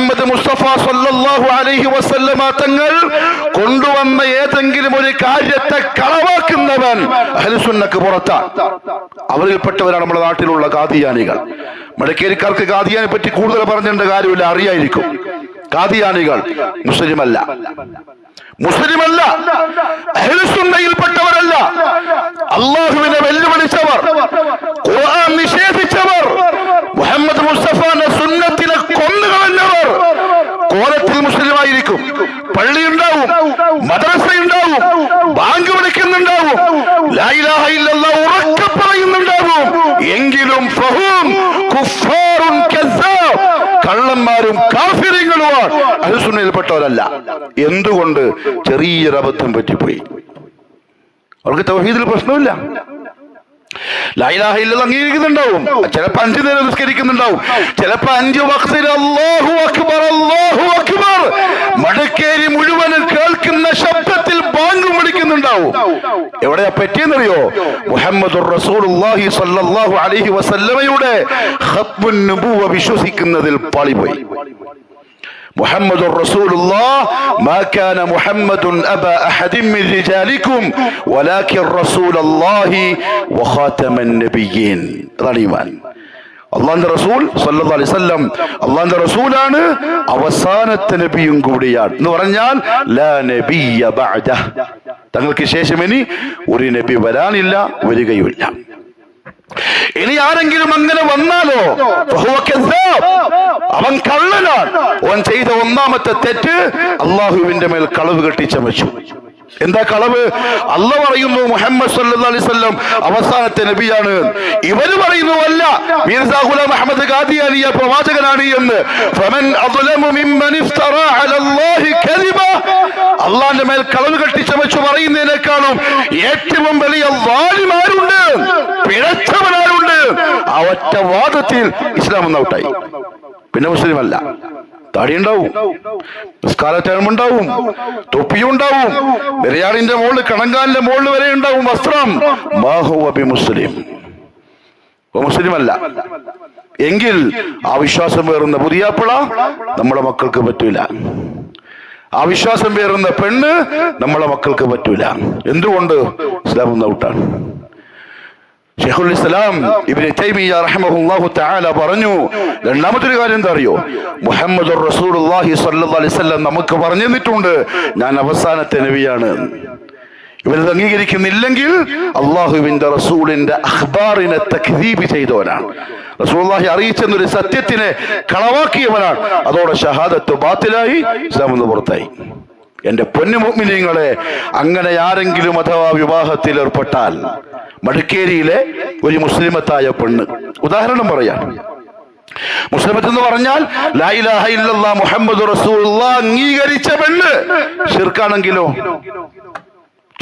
മുഹമ്മദ് മുസ്തഫ സല്ലല്ലാഹു അലൈഹി വസല്ലമ തങ്ങൾ കൊണ്ടുവന്ന ഏതെങ്കിലും ഒരു കാര്യത്തെ കളവാക്കുന്നവൻ അഹ്ലുസുന്നക്ക് പുറത്താണ്. അവരിൽപ്പെട്ടവരാണ് നമ്മുടെ നാട്ടിലുള്ള ഖാദിയാനികൾ. മടക്കേരിക്കാർക്ക് ഖാദിയാനെ പറ്റി കൂടുതൽ പറഞ്ഞിട്ട് കാര്യമില്ല, അറിയായിരിക്കും. ഖാദിയാനികൾ മുസ്ലിമല്ല, അഹ്ലുസുന്നയിൽപ്പെട്ടവരല്ല. അല്ലാഹുവിനെ വെല്ലുവിളിച്ചവർ, ഖുർആൻ നിഷേധിച്ചവർ, മുഹമ്മദ് മുസ്തഫയുടെ സുന്നത്തിനെ കൊന്നുകളഞ്ഞവർ കോലത്തിൽ മുസ്ലിമായിരിക്കും. പള്ളിയുണ്ടാവും, മദ്രസയുണ്ടാവും, ബാങ്ക് വിളിക്കുന്നുണ്ടാവും, ലാ ഇലാഹ ഇല്ലല്ലാഹ് ഉറക്കെ പറയുന്നുണ്ടാവും. എങ്കിലും ഫഹും കുഫാറുൻ കസ്സാബ്, കള്ളന്മാരും കാഫിറുകളുമാണ്, അഹ്ലുസുന്നയിൽപ്പെട്ടവരല്ല. എന്തുകൊണ്ട്? ചെറിയൊരു അബദ്ധം പറ്റിപ്പോയി. അവർക്ക് തൗഹീദിൽ പ്രശ്നമില്ല. ലാ ഇലാഹ ഇല്ലല്ലാഹ് അംഗീകരിക്കുന്നുണ്ടാവും, ചിലപ്പോ 5 നേരം നിസ്കരിക്കുന്നുണ്ടാവും, ചിലപ്പോ 5 വഖ്തിൽ അല്ലാഹു അക്ബർ അല്ലാഹു അക്ബർ മടക്കേരി മുഴുവനും കേൾക്കുന്ന ശബ്ദത്തിൽ ബാങ്കും വിളിക്കുന്നുണ്ടാവും. എവിടെയാ പറ്റിയെന്നറിയോ? മുഹമ്മദുർ റസൂലുള്ളാഹി സ്വല്ലല്ലാഹു അലൈഹി വസല്ലമയുടെ ഖത്മുൻ നുബുവ വിശ്വസിക്കുന്നതിൽ പാളിപ്പോയി. محمد رسول الله ما كان محمد أبا أحد من رجالكم ولكن رسول الله وخاتم النبيين. ظالمان അള്ളാന്റെ റസൂൽ സല്ലല്ലാഹു അലൈഹി വസല്ലം അള്ളാന്റെ റസൂലാണ്, അവസാനത്തെ നബിയും കൂടിയാണ് എന്ന് പറഞ്ഞാൽ ലാ നബിയ ബഅദഹ്, തങ്ങൾക്ക് ശേഷം ഇനി ഒരു നബി വരാനില്ല, വരികയുമില്ല. ഇനി ആരെങ്കിലും അങ്ങനെ വന്നാലോ അവൻ കള്ളനാണ്. അവൻ ചെയ്ത ഒന്നാമത്തെ തെറ്റ് അള്ളാഹുവിന്റെ മേൽ കളവ് കെട്ടിച്ചമച്ചു. എന്താ കളവ്? അല്ലാഹു പറയുന്നു മുഹമ്മദ് സല്ലല്ലാഹു അലൈഹി വസല്ലം അവസാനത്തെ നബിയാണ്. ഇവര് പറയുന്നു അല്ല, മിർസാ ഗുലാം അഹ്മദ് ഖാദിയാനി പ്രവാചകനാണ് എന്ന്. ഫമൻ അദ്ലമു മിമ്മൻ ഇഫ്തറാ അലല്ലാഹി കദിബ, അള്ളാഹുവിന്റെ മേൽ കളവ് കെട്ടിച്ചമച്ചു പറയുന്നതിനേക്കാളും ഏറ്റവും വലിയ വാലിമാരുണ്ട്, പിഴച്ചവനാരുണ്ട്. ആ ഒറ്റ വാദത്തിൽ ഇസ്ലാം ഒന്ന് ഔട്ടായി. പിന്നെ മുസ്ലിം അല്ല. താടിയുണ്ടാവും, നിസ്കാരച്ചാരമുണ്ടാവും, തൊപ്പിയുണ്ടാവും, ബിരിയാണിന്റെ മുകളിൽ കണങ്കാലിന്റെ മുകളിൽ വരെ ഉണ്ടാവും വസ്ത്രം. മുസ്ലിം മുസ്ലിമല്ല എങ്കിൽ ആ വിശ്വാസം വേറുന്ന പുതിയാപ്പിള നമ്മുടെ മക്കൾക്ക് പറ്റൂല. ആ വിശ്വാസം വേറുന്ന പെണ്ണ് നമ്മളെ മക്കൾക്ക് പറ്റൂല. എന്തുകൊണ്ട്? ഇസ്ലാം ഒന്ന് ഔട്ടാണ്. ശൈഖുൽ ഇസ്ലാം ഇബ്നു തൈമിയ്യ റഹിമഹുല്ലാഹു തആല പറഞ്ഞു, രണ്ടാമത്തെ കാര്യം എന്താ അറിയോ? മുഹമ്മദുർ റസൂലുള്ളാഹി സ്വല്ലല്ലാഹു അലൈഹി വസല്ലം നമുക്ക് പറഞ്ഞു തന്നിട്ടുണ്ട്, ഞാൻ അവസാനത്തെ നബിയാണ്. ഇവരത് അംഗീകരിക്കുന്നില്ലെങ്കിൽ അള്ളാഹുവിന്റെ റസൂലിന്റെ അഖ്ബാറിനെ തക്ദീബ് ചെയ്തവനാണ്. റസൂലുള്ളാഹി അറിയിച്ചെന്നൊരു സത്യത്തിനെ കളവാക്കിയവനാണ്. അതോടെ ഷഹാദത്ത് ബാത്തിലായി, ഇസ്ലാം നിന്ന് പുറത്തായി. എന്റെ പൊന്നു മുഅ്മിനീങ്ങളെ, അങ്ങനെ ആരെങ്കിലും അഥവാ വിവാഹത്തിൽ ഏർപ്പെട്ടാൽ, മടക്കേരിയിലെ ഒരു മുസ്ലിമത്തായ പെണ്ണ്, ഉദാഹരണം പറയാം, മുസ്ലിമത്ത് എന്ന് പറഞ്ഞാൽ ലാ ഇലാഹ ഇല്ലല്ലാഹ് മുഹമ്മദുർ റസൂലുള്ളാഹ് അംഗീകരിച്ച പെണ്ണ്, ശിർക്കാണെങ്കിലോ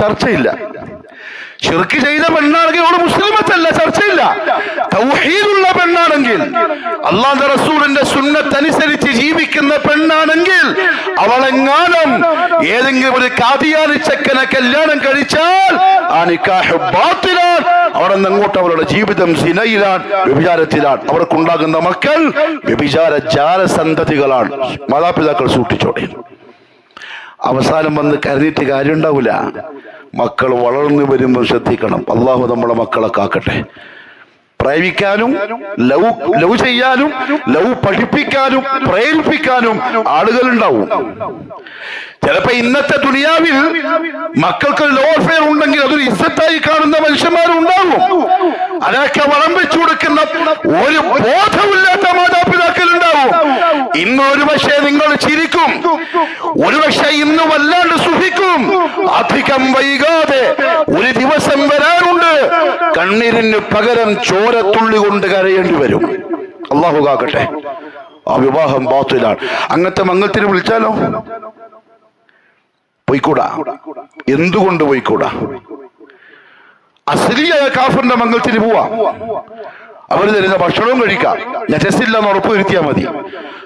ചർച്ചയില്ല. ശിർക്ക് ചെയ്ത പെണ്ണാണെങ്കിൽ അവള് മുസ്ലിമത്തല്ല, ചർച്ചയില്ല. തൗഹീദുള്ള പെണ്ണാണെങ്കിൽ, അല്ലാഹുവിന്റെ റസൂലിന്റെ സുന്നത്ത് അനുസരിച്ച് ജീവിക്കുന്ന പെണ്ണാണെങ്കിൽ, അവളെങ്ങാനും ഏതെങ്കിലും ഒരു ഖാദിയാനി ചെക്കനെ കല്യാണം കഴിച്ചാൽ ആ നിക്കാഹ് ബാത്തിലാണ്. അവിടെ നിന്ന് അങ്ങോട്ട് അവരുടെ ജീവിതം സിനയിലാണ്, വ്യഭിചാരത്തിലാണ്. അവർക്കുണ്ടാകുന്ന മക്കൾ വ്യഭിചാര ജാലസന്തതികളാണ്. മാതാപിതാക്കൾ സൂക്ഷിച്ചോടെ. അവസാനം വന്ന് കരുതിയിട്ട് കാര്യം ഉണ്ടാവില്ല. മക്കൾ വളർന്നു വരുമ്പോൾ ശ്രദ്ധിക്കണം. അള്ളാഹു നമ്മളെ മക്കളെ കാക്കട്ടെ. പ്രേമിക്കാനും ലവ് ചെയ്യാനും ലവ് പഠിപ്പിക്കാനും പ്രേരിപ്പിക്കാനും ആളുകളുണ്ടാവും. ചിലപ്പോ ഇന്നത്തെ ദുനിയാവിൽ മക്കൾക്ക് ലോ അഫെയർ ഉണ്ടെങ്കിൽ അതൊരു ഇസ്സത്തായി കാണുന്ന മനുഷ്യന്മാരുണ്ടാവും. അതൊക്കെ വളം വെച്ചു കൊടുക്കുന്ന ഒരു ബോധമില്ലാത്ത മാതാപിതാക്കൾ ഉണ്ടാവും. ഇന്ന് ഒരു പക്ഷേ നിങ്ങൾ ചിരിക്കും, ഒരു പക്ഷേ ഇന്ന് വല്ലാണ്ട് സുഖിക്കും. അധികം വൈകാതെ ഒരു ദിവസം വരാറുണ്ട്, കണ്ണീരിന് പകരം ചോരത്തുള്ളി കൊണ്ട് കരയേണ്ടി വരും. അള്ളാഹു കാക്കട്ടെ. ആ വിവാഹം ബാത്തിലാണ്. അങ്ങനത്തെ മംഗളത്തിന് വിളിച്ചാലോ? പോയിക്കൂടാ. എന്തുകൊണ്ട് പോയിക്കൂടാ? അസ്ലിയായ കാഫറിന്റെ മംഗളത്തിന് പോവാ. അവർ തരുന്ന ഭക്ഷണവും കഴിക്കാം, നജസില്ലെന്ന് ഉറപ്പ് വരുത്തിയാൽ മതി.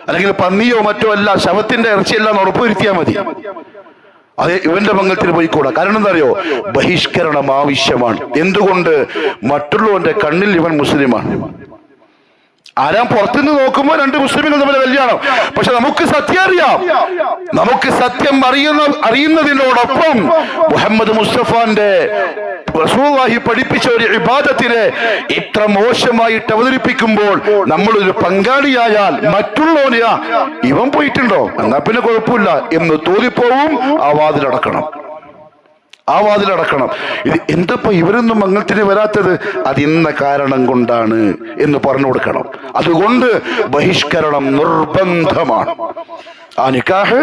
അല്ലെങ്കിൽ പന്നിയോ മറ്റോ അല്ല, ശവത്തിന്റെ ഇറച്ചിയല്ലെന്ന് ഉറപ്പ് വരുത്തിയാൽ മതി. അത് ഇവന്റെ മംഗളത്തിന് പോയിക്കൂടാ. കാരണം എന്താ അറിയോ? ബഹിഷ്കരണം ആവശ്യമാണ്. എന്തുകൊണ്ട്? മറ്റുള്ളവന്റെ കണ്ണിൽ ഇവൻ മുസ്ലിമാണ്. ആരാം പുറത്തുനിന്ന് നോക്കുമ്പോൾ രണ്ട് മുസ്ലിമുകൾ തമ്മിൽ കല്യാണം. പക്ഷെ നമുക്ക് സത്യം അറിയാം. നമുക്ക് സത്യം അറിയുന്നതിനോടൊപ്പം മുഹമ്മദ് മുസ്തഫാന്റെ റസൂലുള്ളാഹി പഠിപ്പിച്ച ഒരു ഇബാദത്തിനെ ഇത്ര മോശമായിട്ട് അവതരിപ്പിക്കുമ്പോൾ നമ്മളൊരു പങ്കാളിയായാൽ മറ്റുള്ളവനെയാ ഇവൻ പോയിട്ടുണ്ടോ എന്നാ പിന്നെ കുഴപ്പമില്ല എന്ന് തോന്നിപ്പോവും. ആ വാതിലടക്കണം. ഇത് എന്തപ്പോ ഇവരൊന്നും മംഗളത്തിന് വരാത്തത്, അതിന്ന കാരണം കൊണ്ടാണ് എന്ന് പറഞ്ഞു കൊടുക്കണം. അതുകൊണ്ട് ബഹിഷ്കരണം നിർബന്ധമാണ്. ആ നിക്കാഹ്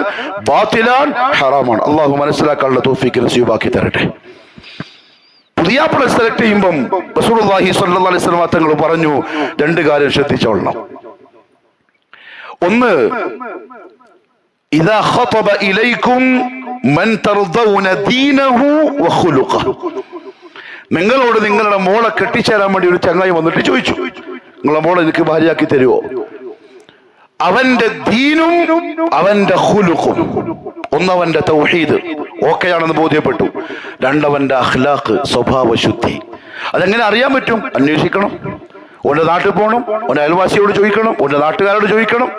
ബാത്തിലാൻ ഹറാമാണ്. അള്ളാഹു മനസ്സിലാക്കാനുള്ള തൗഫീഖ് നസീബാക്കി തരട്ടെ. പുതിയാപ്പിള സെലക്ട് ചെയ്യുമ്പം റസൂലുള്ളാഹി സ്വല്ലല്ലാഹു അലൈഹി വസല്ലം തങ്ങൾ പറഞ്ഞു, രണ്ട് കാര്യം ശ്രദ്ധിച്ചോളണം. ഒന്ന്, ഇദാ ഖതബ ഇലൈക്കും മൻ തർദൗന ദീനഹു വഖുലുഖഹു, നിങ്ങളോട് നിങ്ങളുടെ മോളെ കെട്ടിച്ചേരാൻ വേണ്ടി ഒരു ചങ്ങായി വന്നിട്ട് ചോദിച്ചു, നിങ്ങളുടെ മോളെ എനിക്ക് ഭാര്യയാക്കി തരുമോ? അവന്റെ ദീനും അവന്റെ ഖുലുഖും, ഒന്നവന്റെ തൗഹീദ് ഓക്കെയാണെന്ന് ബോധ്യപ്പെട്ടു, രണ്ടവന്റെ അഖ്ലാഖ് സ്വഭാവശുദ്ധി. അതെങ്ങനെ അറിയാൻ പറ്റും? അന്വേഷിക്കണം. ഓന്റെ നാട്ടിൽ പോകണം, ഓന്റെ അയൽവാസിയോട് ചോദിക്കണം, ഓന്റെ നാട്ടുകാരോട് ചോദിക്കണം,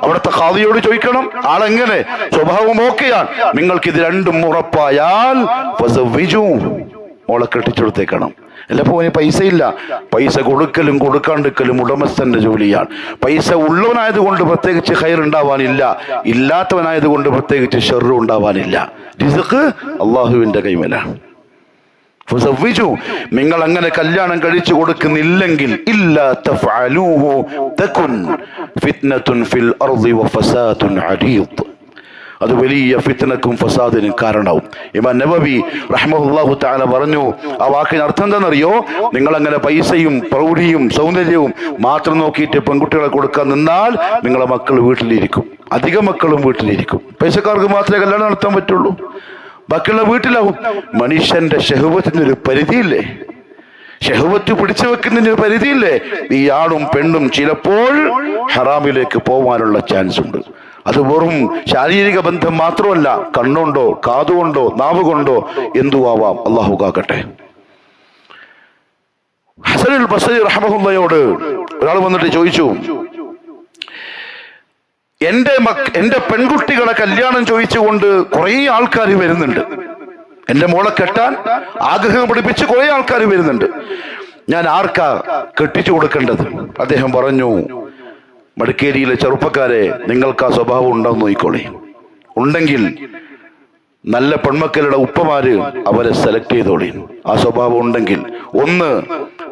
അവിടുത്തെ ഖാദിയോട് ചോദിക്കണം. ആളെങ്ങനെ, സ്വഭാവം ഓക്കെയാണ്. നിങ്ങൾക്ക് ഇത് രണ്ടും ഉറപ്പായാൽ മോളെ കെട്ടിച്ചെടുത്തേക്കണം. അല്ലപ്പോ അവന് പൈസ ഇല്ല, പൈസ കൊടുക്കലും കൊടുക്കാണ്ടിരിക്കലും ഉടമസ്ഥന്റെ ജോലിയാണ്. പൈസ ഉള്ളവനായതുകൊണ്ട് പ്രത്യേകിച്ച് ഖൈർ ഉണ്ടാവാനില്ല, ഇല്ലാത്തവനായതുകൊണ്ട് പ്രത്യേകിച്ച് ഷർറ് ഉണ്ടാവാനില്ല. റിസ്ഖ് അള്ളാഹുവിന്റെ കൈമലാണ്. നിങ്ങൾ അങ്ങനെ കല്യാണം കഴിച്ചു കൊടുക്കുന്നില്ലെങ്കിൽ ഇല്ലാ തഫഅലൂഹു തകുൻ ഫിത്നത്തുൻ ഫിൽ അർളി വഫസാദുൻ അരീദ്, അത് വലിയ ഫിത്നക്കും ഫസാദിനും കാരണമാവും. ഇമാം നബവി റഹ്മഹുല്ലാഹു തആല പറഞ്ഞു, ആ വാക്കിന് അർത്ഥം എന്താണെന്നറിയോ? നിങ്ങൾ അങ്ങനെ പൈസയും പ്രൗഢിയും സൗന്ദര്യവും മാത്രം നോക്കിയിട്ട് പെൺകുട്ടികളെ കൊടുക്കാൻ നിന്നാൽ നിങ്ങളെ മക്കൾ വീട്ടിലിരിക്കും, അധികം മക്കളും വീട്ടിലിരിക്കും. പൈസക്കാർക്ക് മാത്രമേ കല്യാണം നടത്താൻ പറ്റുള്ളൂ, ബാക്കിയുള്ള വീട്ടിലാവും. മനുഷ്യന്റെ ശഹവത്തിനൊരു പരിധിയില്ലേ? ശഹവത്ത് പിടിച്ചു വെക്കുന്നതിന് പരിധിയില്ലേ? ഈ ആണും പെണ്ണും ചിലപ്പോൾ ഹറാമിലേക്ക് പോവാനുള്ള ചാൻസ് ഉണ്ട്. അത് വെറും ശാരീരിക ബന്ധം മാത്രമല്ല, കണ്ണുകൊണ്ടോ കാതുകൊണ്ടോ നാവ് കൊണ്ടോ എന്തുവാവാം. അള്ളാഹു കാക്കട്ടെ. ഹസനുൽ ബസ്രി റഹ്മത്തുള്ളാഹിയോട് ഒരാൾ വന്നിട്ട് ചോദിച്ചു, എന്റെ പെൺകുട്ടികളെ കല്യാണം ചോദിച്ചുകൊണ്ട് കുറെ ആൾക്കാർ വരുന്നുണ്ട്, എന്റെ മോളെ കെട്ടാൻ ആഗ്രഹം പഠിപ്പിച്ച് കുറെ ആൾക്കാർ വരുന്നുണ്ട്, ഞാൻ ആർക്കാ കെട്ടിച്ചു കൊടുക്കേണ്ടത്? അദ്ദേഹം പറഞ്ഞു, മടിക്കേരിയിലെ ചെറുപ്പക്കാരെ, നിങ്ങൾക്ക് ആ സ്വഭാവം ഉണ്ടോന്ന് നോക്കിക്കോളെ. ഉണ്ടെങ്കിൽ നല്ല പെൺമക്കളുടെ ഉപ്പമാര് അവരെ സെലക്ട് ചെയ്തോളി. ആ സ്വഭാവം ഉണ്ടെങ്കിൽ ഒന്ന്,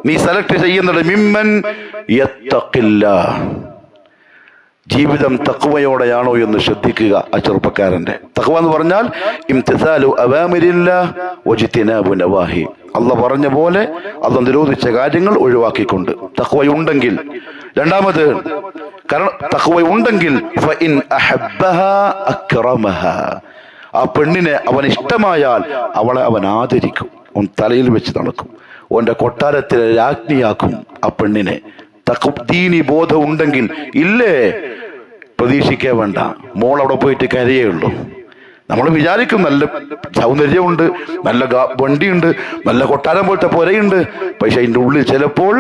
നീ സെലക്ട് ചെയ്യുന്നത് മിമ്മൻ യത്തഖില്ലാഹ്, ജീവിതം തഖ്വയോടെയാണോ എന്ന് ശ്രദ്ധിക്കുക. ആ ചെറുപ്പക്കാരന്റെ തഖ്വ എന്ന് പറഞ്ഞാൽ ഇംതിസാലു അവാമിരില്ലാഹ് വജ്തിനാബു നവാഹി, അല്ലാഹ് പറഞ്ഞ പോലെ അല്ലാഹ് നിരോധിച്ച കാര്യങ്ങൾ ഒഴിവാക്കിക്കൊണ്ട് തഖ്വയുണ്ടെങ്കിൽ. രണ്ടാമത്, കാരണം തഖ്വയുണ്ടെങ്കിൽ ഫഇൻ അഹബ്ബഹാ അക്റമഹാ, ആ പെണ്ണിനെ അവൻ ഇഷ്ടമായാൽ അവളെ അവൻ ആദരിക്കും, അവൻ തലയിൽ വെച്ച് നടക്കും, അവന്റെ കൊട്ടാരത്തിലെ രാജ്ഞിയാക്കും ആ പെണ്ണിനെ. ദീനി ബോധം ഉണ്ടെങ്കിൽ ഇല്ലേ, പ്രതീക്ഷിക്കേ വേണ്ട, മോൾ അവിടെ പോയിട്ട് കരയേ ഉള്ളൂ. നമ്മൾ വിചാരിക്കും നല്ല സൗന്ദര്യമുണ്ട്, നല്ല വണ്ടിയുണ്ട്, നല്ല കൊട്ടാരം പോലത്തെ പുരയുണ്ട്, പക്ഷെ അതിൻ്റെ ഉള്ളിൽ ചിലപ്പോൾ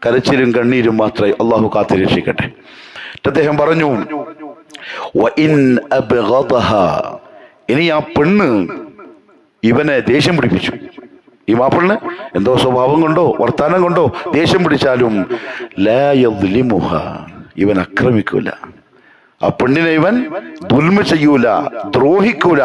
കരച്ചിലും കണ്ണീരും മാത്രമേ. അള്ളാഹു കാത്തിരക്ഷിക്കട്ടെ. അദ്ദേഹം പറഞ്ഞു, ഇനി ആ പെണ്ണ് ഇവനെ ദേഷ്യം പിടിപ്പിച്ചു, ഈ മാപ്പിളിന് എന്തോ സ്വഭാവം കൊണ്ടോ വർത്താനം കൊണ്ടോ ദേഷ്യം പിടിച്ചാലും ലാ യദ്ലിമുഹ, ഇവൻ ആക്രമിക്കൂല, ആ പെണ്ണിനെ ഇവൻ ദുൽമ ചെയ്യൂല, ദ്രോഹിക്കൂല.